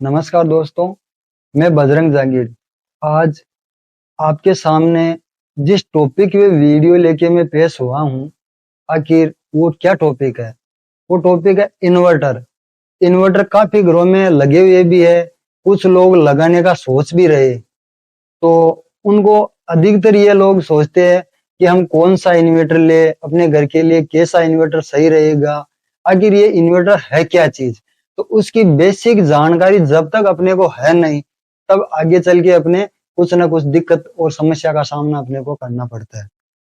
नमस्कार दोस्तों, मैं बजरंग जागीर। आज आपके सामने जिस टॉपिक पे वीडियो लेके मैं पेश हुआ हूँ, आखिर वो क्या टॉपिक है? वो टॉपिक है इन्वर्टर। इन्वर्टर काफी घरों में लगे हुए भी है, कुछ लोग लगाने का सोच भी रहे। तो उनको अधिकतर ये लोग सोचते हैं कि हम कौन सा इन्वर्टर ले, अपने घर के लिए कैसा इन्वर्टर सही रहेगा, आखिर ये इन्वर्टर है क्या चीज। तो उसकी बेसिक जानकारी जब तक अपने को है नहीं, तब आगे चल के अपने कुछ ना कुछ दिक्कत और समस्या का सामना अपने को करना पड़ता है।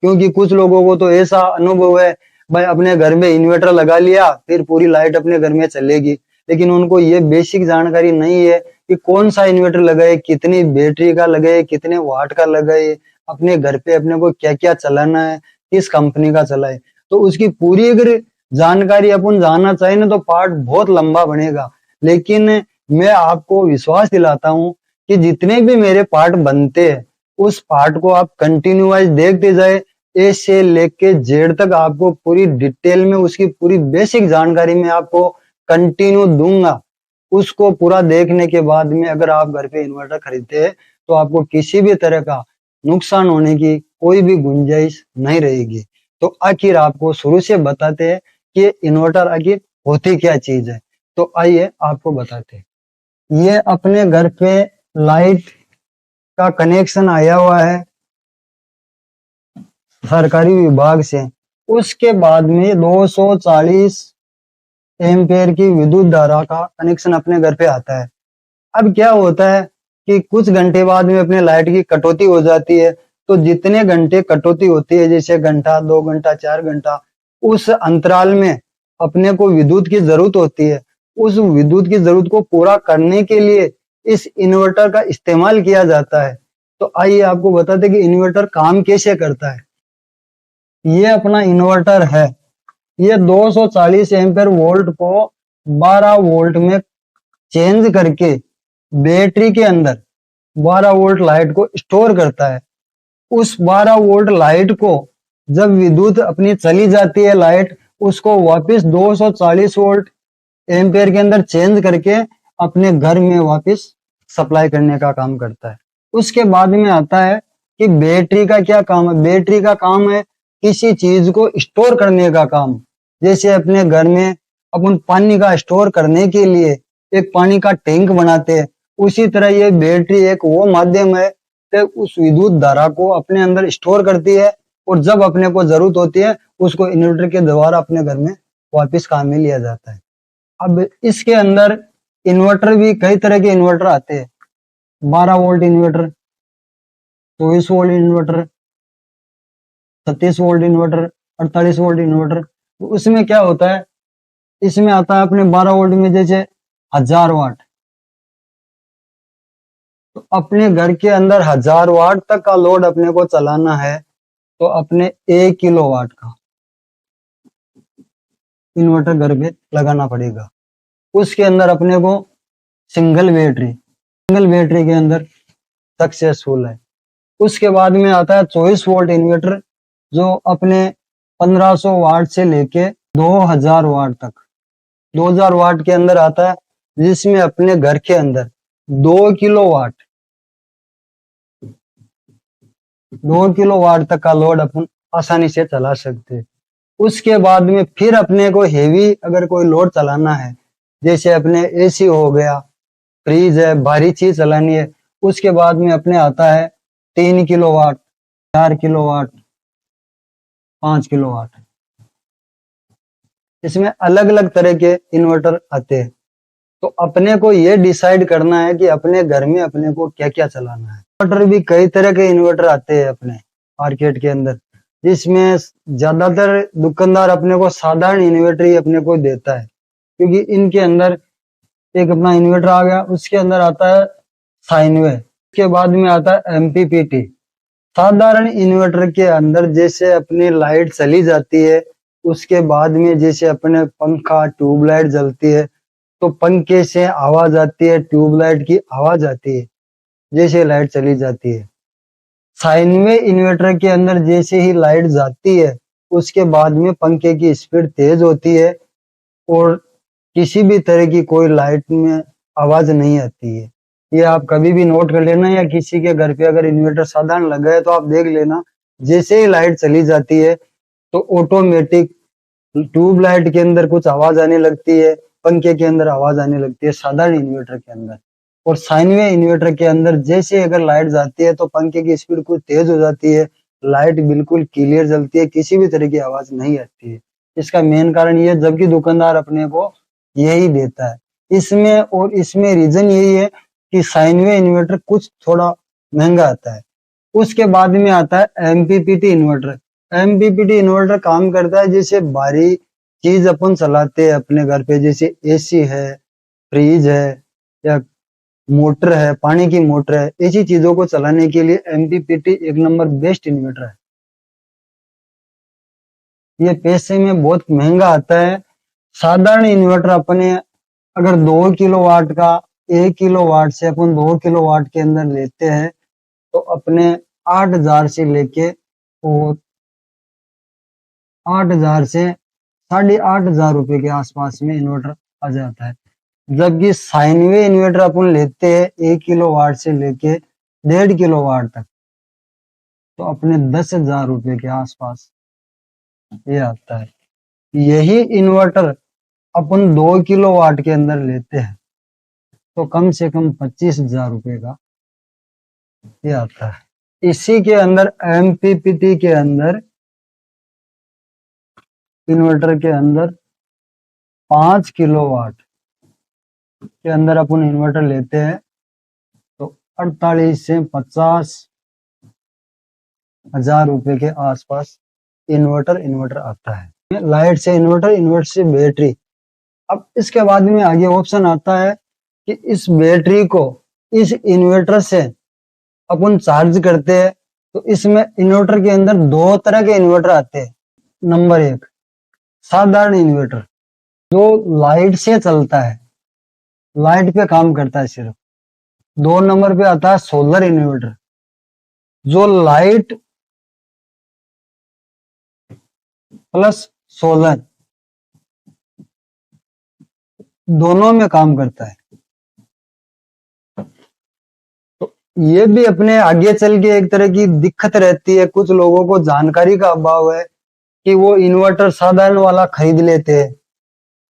क्योंकि कुछ लोगों को तो ऐसा अनुभव है, भाई अपने घर में इन्वर्टर लगा लिया फिर पूरी लाइट अपने घर में चलेगी, लेकिन उनको ये बेसिक जानकारी नहीं है कि कौन सा इन्वर्टर लगाए, कितनी बैटरी का लगाए, कितने वाट का लगाए, अपने घर पे अपने को क्या क्या चलाना है, किस कंपनी का चलाए। तो उसकी पूरी अगर जानकारी अपन जानना चाहे ना, तो पार्ट बहुत लंबा बनेगा। लेकिन मैं आपको विश्वास दिलाता हूँ कि जितने भी मेरे पार्ट बनते हैं, उस पार्ट को आप कंटिन्यू वाइज देखते जाए, ए से लेके जेड तक आपको पूरी डिटेल में उसकी पूरी बेसिक जानकारी मैं आपको कंटिन्यू दूंगा। उसको पूरा देखने के बाद में अगर आप घर पे इन्वर्टर खरीदते हैं, तो आपको किसी भी तरह का नुकसान होने की कोई भी गुंजाइश नहीं रहेगी। तो आखिर आपको शुरू से बताते हैं कि इन्वर्टर आखिर होती क्या चीज है। तो आइए आपको बताते हैं। ये अपने घर पे लाइट का कनेक्शन आया हुआ है सरकारी विभाग से। उसके बाद में 240 एम्पेयर की विद्युत धारा का कनेक्शन अपने घर पे आता है। अब क्या होता है कि कुछ घंटे बाद में अपने लाइट की कटौती हो जाती है। तो जितने घंटे कटौती होती है, जैसे घंटा, 2 घंटा, 4 घंटा, उस अंतराल में अपने को विद्युत की जरूरत होती है। उस विद्युत की जरूरत को पूरा करने के लिए इस इन्वर्टर का इस्तेमाल किया जाता है। तो आइए आपको बताते हैं कि इन्वर्टर काम कैसे करता है। ये अपना इन्वर्टर है। ये 240 एम्पेयर वोल्ट को 12 वोल्ट में चेंज करके बैटरी के अंदर 12 वोल्ट लाइट को स्टोर करता है। उस 12 वोल्ट लाइट को जब विद्युत अपनी चली जाती है लाइट, उसको वापस 240 वोल्ट एम्पेयर के अंदर चेंज करके अपने घर में वापस सप्लाई करने का काम करता है। उसके बाद में आता है कि बैटरी का क्या काम है। बैटरी का काम है किसी चीज को स्टोर करने का काम। जैसे अपने घर में अपन पानी का स्टोर करने के लिए एक पानी का टैंक बनाते हैं, उसी तरह ये बैटरी एक वो माध्यम है कि उस विद्युत धारा को अपने अंदर स्टोर करती है, और जब अपने को जरूरत होती है उसको इन्वर्टर के द्वारा अपने घर में वापस काम में लिया जाता है। अब इसके अंदर इन्वर्टर भी कई तरह के इन्वर्टर आते हैं। 12 volt inverter, 24 volt inverter, 36 volt inverter, 48 volt inverter. तो उसमें क्या होता है, इसमें आता है अपने 12 वोल्ट में जैसे 1000 वाट। तो अपने घर के अंदर 1000 वाट तक का लोड अपने को चलाना है, तो अपने 1 किलोवाट का इन्वर्टर घर पे लगाना पड़ेगा। उसके अंदर अपने को सिंगल बैटरी के अंदर सक्सेसफुल है। उसके बाद में आता है 24 वोल्ट इन्वर्टर, जो अपने 1500 वाट से लेके 2000 वाट तक, 2000 वाट के अंदर आता है, जिसमें अपने घर के अंदर 2 किलोवाट 2 किलोवाट तक का लोड अपन आसानी से चला सकते हैं। उसके बाद में फिर अपने को हेवी अगर कोई लोड चलाना है, जैसे अपने एसी हो गया, फ्रिज है, भारी चीज चलानी है, उसके बाद में अपने आता है 3 किलोवाट, 4 किलोवाट, 5 किलोवाट। इसमें अलग अलग तरह के इन्वर्टर आते हैं। तो अपने को ये डिसाइड करना है कि अपने घर में अपने को क्या क्या चलाना है। इन्वर्टर भी कई तरह के इन्वर्टर आते हैं अपने मार्केट के अंदर, जिसमें ज्यादातर दुकानदार अपने को साधारण इन्वर्टर ही अपने को देता है। क्योंकि इनके अंदर एक अपना इन्वर्टर आ गया, उसके अंदर आता है साइनवे, उसके बाद में आता है एमपीपीटी। साधारण इन्वर्टर के अंदर जैसे अपनी लाइट चली जाती है, उसके बाद में जैसे अपने पंखा, ट्यूबलाइट जलती है, तो पंखे से आवाज आती है, ट्यूबलाइट की आवाज आती है जैसे लाइट चली जाती है। साइनवे इन्वर्टर के अंदर जैसे ही लाइट जाती है, उसके बाद में पंखे की स्पीड तेज होती है, और किसी भी तरह की कोई लाइट में आवाज नहीं आती है। ये आप कभी भी नोट कर लेना, या किसी के घर पे अगर इन्वर्टर साधारण लगा है तो आप देख लेना, जैसे ही लाइट चली जाती है तो ऑटोमेटिक ट्यूबलाइट के अंदर कुछ आवाज आने लगती है, पंखे के अंदर आवाज आने लगती है साधारण इन्वर्टर के अंदर। और साइन वेव इन्वर्टर के अंदर जैसे अगर लाइट जाती है तो पंखे की स्पीड कुछ तेज हो जाती है, लाइट बिल्कुल क्लियर जलती है, किसी भी तरह की आवाज नहीं आती है। इसका मेन कारण ये, जबकि दुकानदार अपने को यही देता है इसमें। और इसमें रीजन यही है कि साइन वेव इन्वर्टर कुछ थोड़ा महंगा आता है। उसके बाद में आता है एमपीपीटी इन्वर्टर। एमपीपीटी इन्वर्टर काम करता है जैसे भारी चीज अपन चलाते हैं अपने घर पे, जैसे एसी है, फ्रिज है, या मोटर है, पानी की मोटर है, ऐसी चीजों को चलाने के लिए एमपीपीटी एक नंबर बेस्ट इन्वर्टर है। ये पैसे में बहुत महंगा आता है। साधारण इन्वर्टर अपने अगर 2 किलोवाट का, 1 किलोवाट से अपन 2 किलोवाट के अंदर लेते हैं तो अपने 8,000 से लेके और 8,000 से 8,500 रुपए के आसपास में इन्वर्टर आ जाता है। जबकि साइन वेव इन्वर्टर अपन लेते हैं 1 किलोवाट से लेके 1.5 किलोवाट तक, तो अपने 10,000 रुपए के आसपास ये आता है। यही इन्वर्टर अपन 2 किलोवाट के अंदर लेते हैं तो कम से कम 25,000 रुपए का ये आता है। इसी के अंदर एमपीपीटी के अंदर, इन्वर्टर के अंदर 5 किलोवाट के अंदर अपन इन्वर्टर लेते हैं तो 48 से 50,000 रुपए के आसपास इन्वर्टर आता है। लाइट से इन्वर्टर, इन्वर्टर से बैटरी। अब इसके बाद में आगे ऑप्शन आता है कि इस बैटरी को इस इन्वर्टर से अपन चार्ज करते हैं। तो इसमें इन्वर्टर के अंदर 2 तरह के इन्वर्टर आते हैं। नंबर 1 साधारण इन्वर्टर जो लाइट से चलता है, लाइट पे काम करता है सिर्फ। 2 नंबर पे आता है सोलर इन्वर्टर जो लाइट प्लस सोलर दोनों में काम करता है। तो ये भी अपने आगे चल के एक तरह की दिक्कत रहती है, कुछ लोगों को जानकारी का अभाव है कि वो इन्वर्टर साधारण वाला खरीद लेते हैं।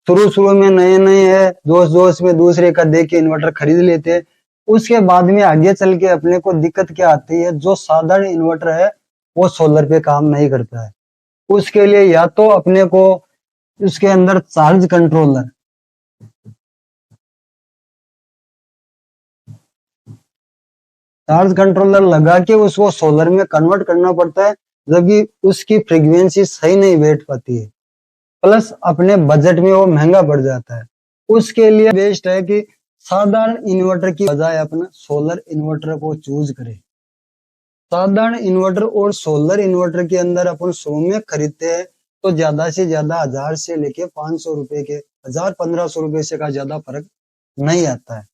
शुरू शुरू में नए नए है, जोश जोश में दूसरे का देख के इन्वर्टर खरीद लेते हैं। उसके बाद में आगे चल के अपने को दिक्कत क्या आती है, जो साधारण इन्वर्टर है वो सोलर पे काम नहीं करता है। उसके लिए या तो अपने को उसके अंदर चार्ज कंट्रोलर लगा के उसको सोलर में कन्वर्ट करना पड़ता है, जबकि उसकी फ्रीक्वेंसी सही नहीं बैठ पाती है, प्लस अपने बजट में वो महंगा पड़ जाता है। उसके लिए बेस्ट है कि साधारण इन्वर्टर की बजाय अपना सोलर इन्वर्टर को चूज करें। साधारण इन्वर्टर और सोलर इन्वर्टर के अंदर अपन शुरू में खरीदते हैं तो ज्यादा से ज्यादा 1,000 से लेके 500 रुपए के, 1,000-1,500 रुपए से का ज्यादा फर्क नहीं आता है।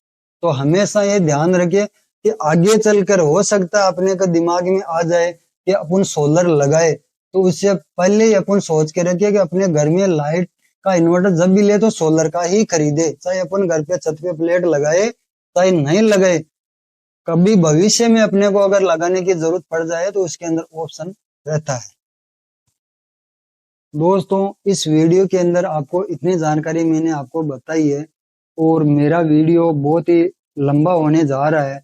तो हमेशा ये ध्यान रखे कि आगे चलकर हो सकता है अपने का दिमाग में आ जाए कि अपन सोलर लगाए, तो उससे पहले ही अपन सोच के रखे कि अपने घर में लाइट का इन्वर्टर जब भी ले तो सोलर का ही खरीदे, चाहे अपन घर पे छत पे प्लेट लगाए चाहे नहीं लगाए। कभी भविष्य में अपने को अगर लगाने की जरूरत पड़ जाए तो उसके अंदर ऑप्शन रहता है। दोस्तों इस वीडियो के अंदर आपको इतनी जानकारी मैंने आपको बताई है, और मेरा वीडियो बहुत ही लंबा होने जा रहा है।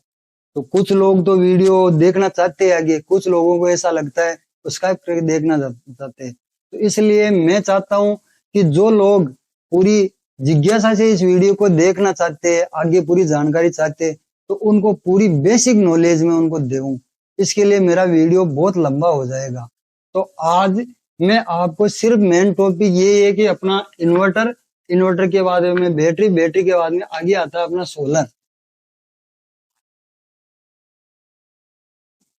तो कुछ लोग तो वीडियो देखना चाहते हैं आगे, कुछ लोगों को ऐसा लगता है स्किप करके देखना चाहते हैं। तो इसलिए मैं चाहता हूं कि जो लोग पूरी जिज्ञासा से इस वीडियो को देखना चाहते हैं, आगे पूरी जानकारी चाहते हैं, तो उनको पूरी बेसिक नॉलेज में उनको दूं। इसके लिए मेरा वीडियो बहुत लंबा हो जाएगा। तो आज मैं आपको सिर्फ मेन टॉपिक ये है कि अपना इन्वर्टर, इन्वर्टर के बाद में बैटरी, बैटरी के बाद में आगे आता है अपना सोलर।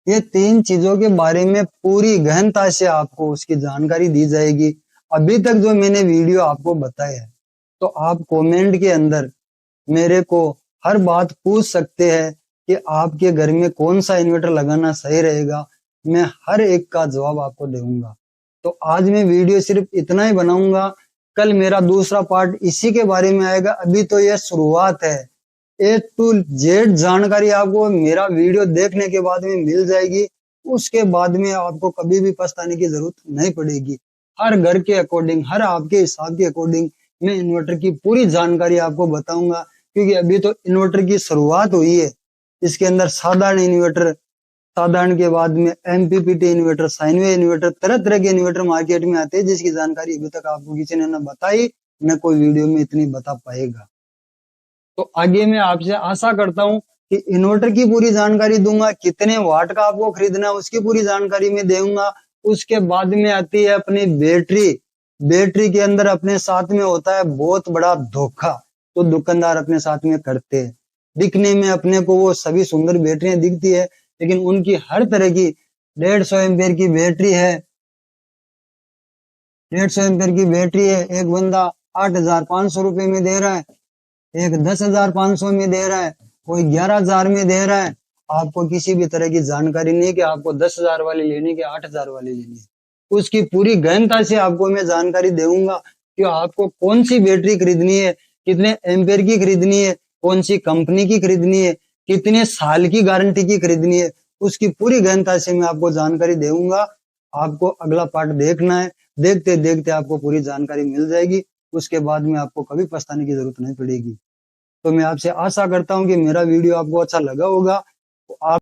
ये 3 चीजों के बारे में पूरी गहनता से आपको उसकी जानकारी दी जाएगी। अभी तक जो मैंने वीडियो आपको बताया है, तो आप कमेंट के अंदर मेरे को हर बात पूछ सकते हैं कि आपके घर में कौन सा इन्वर्टर लगाना सही रहेगा। मैं हर एक का जवाब आपको दूंगा। तो आज मैं वीडियो सिर्फ इतना ही बनाऊंगा, कल मेरा दूसरा पार्ट इसी के बारे में आएगा। अभी तो यह शुरुआत है, ए टू जेड जानकारी आपको मेरा वीडियो देखने के बाद में मिल जाएगी। उसके बाद में आपको कभी भी पछताने की जरूरत नहीं पड़ेगी। हर घर के अकॉर्डिंग, हर आपके हिसाब के अकॉर्डिंग मैं इन्वर्टर की पूरी जानकारी आपको बताऊंगा, क्योंकि अभी तो इन्वर्टर की शुरुआत हुई है। इसके अंदर साधारण इन्वर्टर, साधारण के बाद में MPPT inverter, sine wave inverter, तरह तरह के इन्वर्टर मार्केट में आते हैं, जिसकी जानकारी अभी तक आपको किसी ने न बताई, न कोई वीडियो में इतनी बता पाएगा। तो आगे मैं आपसे आशा करता हूं कि इन्वर्टर की पूरी जानकारी दूंगा, कितने वाट का आपको खरीदना है उसकी पूरी जानकारी मैं दूंगा। उसके बाद में आती है अपनी बैटरी। बैटरी के अंदर अपने साथ में होता है बहुत बड़ा धोखा, तो दुकानदार अपने साथ में करते हैं। दिखने में अपने को वो सभी सुंदर बैटरियां दिखती है, लेकिन उनकी हर तरह की 150 एम्पेयर की बैटरी है। 150 एम्पेयर की बैटरी है। एक बंदा 8,500 रुपए में दे रहा है, एक 10,500 में दे रहा है, कोई 11,000 में दे रहा है। आपको किसी भी तरह की जानकारी नहीं कि आपको 10,000 वाली लेनी कि 8,000 वाली लेनी है। उसकी पूरी गहनता से आपको मैं जानकारी दूंगा कि आपको कौन सी बैटरी खरीदनी है, कितने एम्पेयर की खरीदनी है, कौन सी कंपनी की खरीदनी है, कितने साल की गारंटी की खरीदनी है। उसकी पूरी गहनता से मैं आपको जानकारी दूंगा। आपको अगला पार्ट देखना है, देखते देखते आपको पूरी जानकारी मिल जाएगी। उसके बाद में आपको कभी पछताने की जरूरत नहीं पड़ेगी। तो मैं आपसे आशा करता हूं कि मेरा वीडियो आपको अच्छा लगा होगा। आप